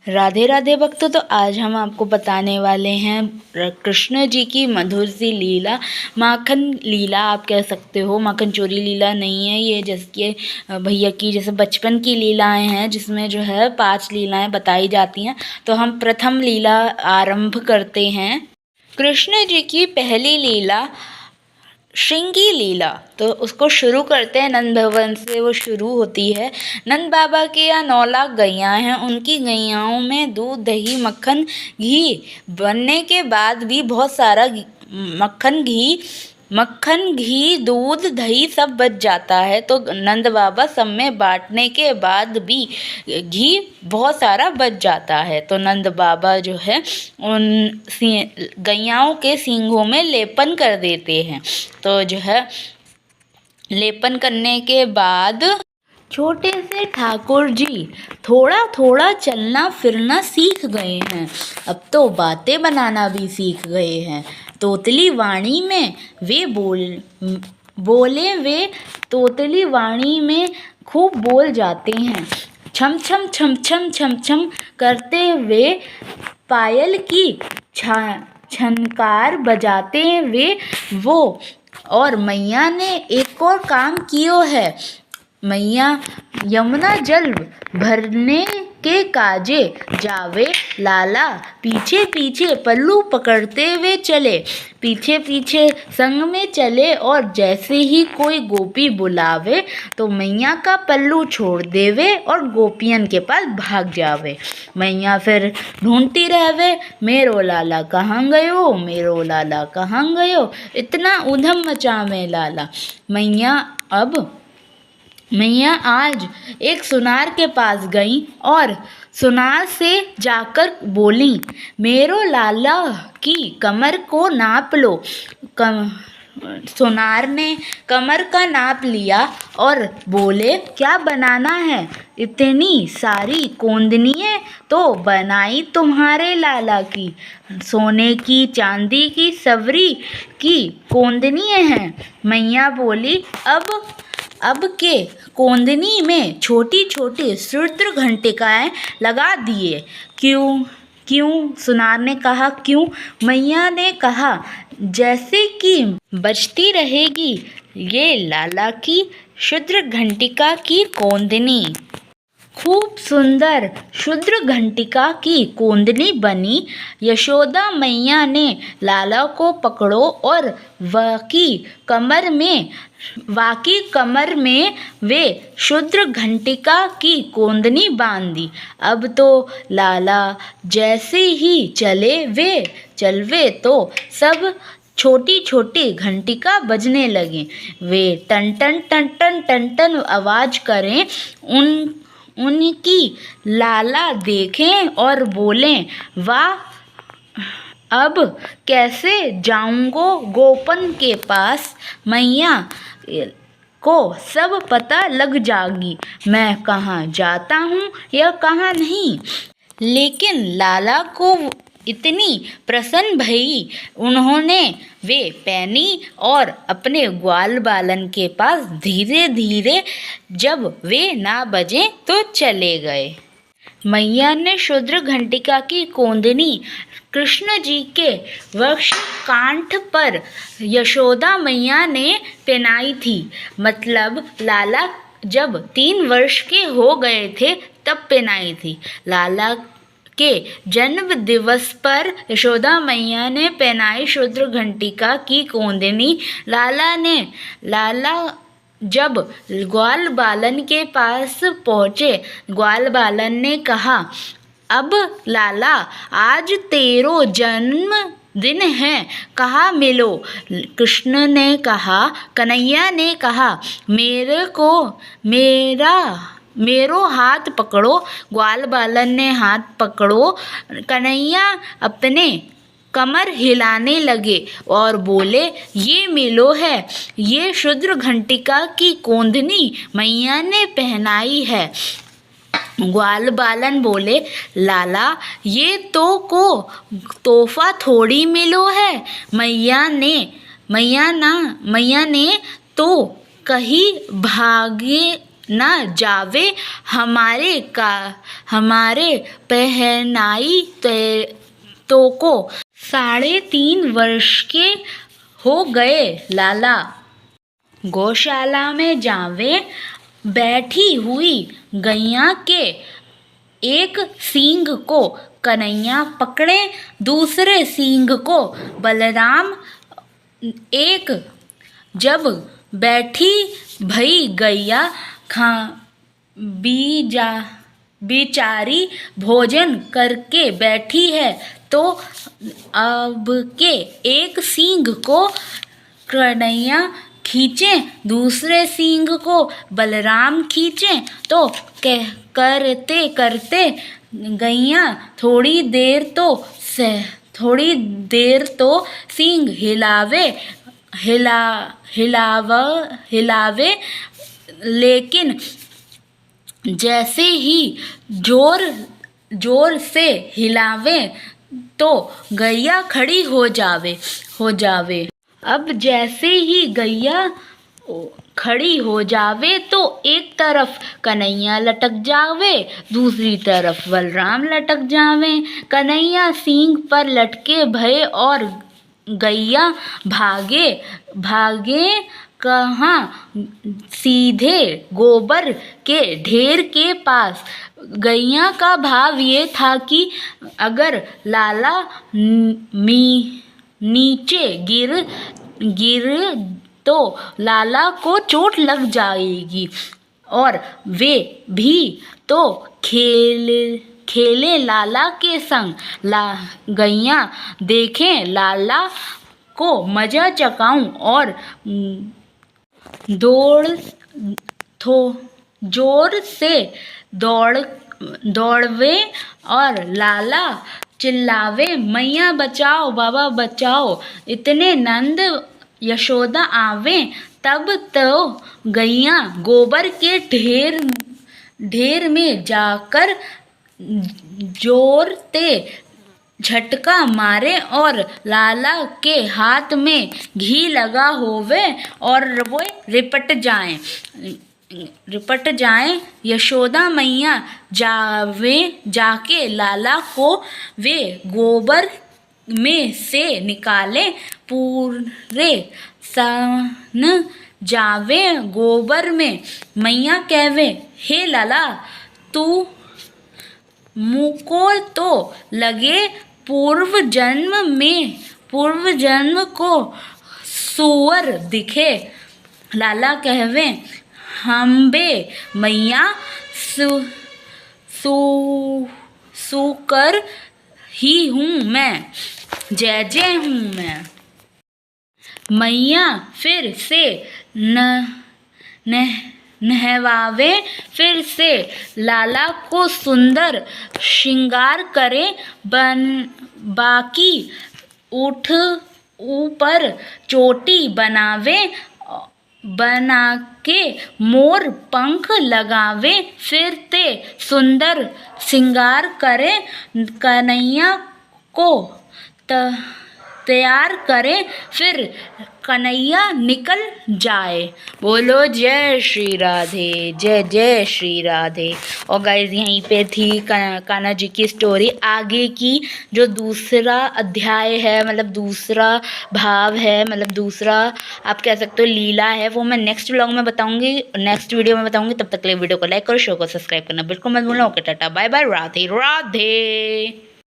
राधे राधे भक्तों। तो आज हम आपको बताने वाले हैं कृष्ण जी की मधुर सी लीला, माखन लीला आप कह सकते हो। माखन चोरी लीला नहीं है ये, जैसे भैया की जैसे बचपन की लीलाएं हैं जिसमें जो है 5 लीलाएं बताई जाती हैं। तो हम प्रथम लीला आरंभ करते हैं। कृष्ण जी की पहली लीला श्रृंगी लीला, तो उसको शुरू करते हैं। नंद भवन से वो शुरू होती है। नंद बाबा के यहाँ 9 लाख गैयाँ हैं। उनकी गैयाओं में दूध दही मक्खन घी बनने के बाद भी बहुत सारा मक्खन घी दूध दही सब बच जाता है। तो नंद बाबा सब में बांटने के बाद भी घी बहुत सारा बच जाता है। तो नंद बाबा जो है उन गैयाओं के सींगों में लेपन कर देते हैं। तो जो है लेपन करने के बाद छोटे से ठाकुर जी थोड़ा थोड़ा चलना फिरना सीख गए हैं। अब तो बातें बनाना भी सीख गए हैं। तोतली वाणी में वे बोले वे तोतली वाणी में खूब बोल जाते हैं। छम छम छम छम छम छम करते हुए पायल की छनकार बजाते वे वो। और मैया ने एक और काम कियो है। मैया यमुना जल भरने के काजे जावे लाला पीछे पीछे पल्लू पकड़ते हुए चले। पीछे पीछे संग में चले और जैसे ही कोई गोपी बुलावे तो मैया का पल्लू छोड़ देवे और गोपियन के पास भाग जावे। मैया फिर ढूंढती रहवे, मेरो लाला कहाँ गयो, मेरो लाला कहाँ गयो, इतना उधम मचावे लाला। मैया आज एक सुनार के पास गई और सुनार से जाकर बोली, मेरो लाला की कमर को नाप लो। सुनार ने कमर का नाप लिया और बोले, क्या बनाना है? इतनी सारी कोंदनियाँ तो बनाई तुम्हारे लाला की, सोने की चांदी की सवरी की कोंदनियाँ हैं। मैया बोली, अब के कोंदनी में छोटी छोटी रुद्र घंटिकाएँ लगा दिए। क्यों? सुनार ने कहा, क्यों? मैया ने कहा, जैसे कि बजती रहेगी ये लाला की शुद्र घंटिका की कोंदनी। खूब सुंदर शुद्र घंटिका की कोंदनी बनी। यशोदा मैया ने लाला को पकड़ो और वाकी कमर में वे शुद्र घंटिका की कोंदनी बांध दी। अब तो लाला जैसे ही चलवे तो सब छोटी छोटी घंटिका बजने लगे। वे टन टन टन टन टन टन आवाज करें। उनकी लाला देखें और बोलें, वाह, अब कैसे जाऊंगो गोपन के पास? मैया को सब पता लग जागी मैं कहाँ जाता हूँ या कहाँ नहीं। लेकिन लाला को इतनी प्रसन्न भई, उन्होंने वे पैनी और अपने ग्वाल बालन के पास धीरे धीरे जब वे ना बजे तो चले गए। मैया ने शुद्र घंटिका की कोंदनी कृष्ण जी के वक्ष कांठ पर यशोदा मैया ने पहनाई थी। मतलब लाला जब 3 वर्ष के हो गए थे तब पहनाई थी। लाला के जन्म दिवस पर यशोदा मैया ने पहनाई शुद्र घंटिका की कोंदनी। लाला जब ग्वाल बालन के पास पहुँचे, ग्वाल बालन ने कहा, अब लाला आज तेरो जन्म दिन है, कहाँ मिलो? कृष्ण ने कहा, कन्हैया ने कहा, मेरो हाथ पकड़ो। ग्वाल बालन ने हाथ पकड़ो। कन्हैया अपने कमर हिलाने लगे और बोले, ये मिलो है, ये शुद्र घंटिका की कोंदनी मैया ने पहनाई है। ग्वाल बालन बोले, लाला ये तो को तोहफा थोड़ी मिलो है। मैया ने तो कहीं न जावे हमारे पहनाई तो को। 3.5 वर्ष के हो गए लाला, गौशाला में जावे बैठी हुई गैया के एक सींग को कन्हैया पकड़े, दूसरे सींग को बलराम। एक जब बैठी भई गैया बेचारी भोजन करके बैठी है, तो अब के एक सींग को कन्हैया खींचे, दूसरे सींग को बलराम खींचे, तो करते करते गैया थोड़ी देर तो सींग हिलावे, लेकिन जैसे ही जोर से हिलावे तो गैया खड़ी हो जावे। अब जैसे ही गैया खड़ी हो जावे तो एक तरफ कन्हैया लटक जावे, दूसरी तरफ बलराम लटक जावे। कन्हैया सींग पर लटके भये और गैया भागे कहाँ, सीधे गोबर के ढेर के पास। गैया का भाव ये था कि अगर लाला नीचे गिर तो लाला को चोट लग जाएगी, और वे भी तो खेले लाला के संग। गैया देखें लाला को मजा चकाऊं और जोर से दौड़वे और लाला चिल्लावे, मैया बचाओ, बाबा बचाओ। इतने नंद यशोदा आवे, तब तो गैया गोबर के ढेर में जाकर जोर से झटका मारे और लाला के हाथ में घी लगा होवे और वो रिपट जाए। यशोदा मैया जाके लाला को वे गोबर में से निकाले, पूरे सन जावे गोबर में। मैया कहवे, हे लाला, तू मुको तो लगे पूर्व जन्म को सुअर दिखे। लाला कहवे, हम्बे मैया सुकर ही हूँ मैं, जय हूँ मैं। मैया फिर से नहवावे, फिर से लाला को सुंदर श्रृंगार करे, बाकी ऊपर चोटी बना के मोर पंख लगावे, फिर ते सुंदर श्रृंगार करे, कन्हैया को तैयार करे, फिर कन्हैया निकल जाए। बोलो जय श्री राधे, जय श्री राधे। और गाइस यहीं पे थी कान्हा जी की स्टोरी। आगे की जो दूसरा अध्याय है, मतलब दूसरा भाव है, मतलब दूसरा आप कह सकते हो लीला है, वो मैं नेक्स्ट व्लॉग में बताऊंगी, नेक्स्ट वीडियो में बताऊंगी। तब तक के लिए वीडियो को लाइक करो, शो को सब्सक्राइब करना बिल्कुल मत भूलना। Okay tata bye bye, Radhe Radhe.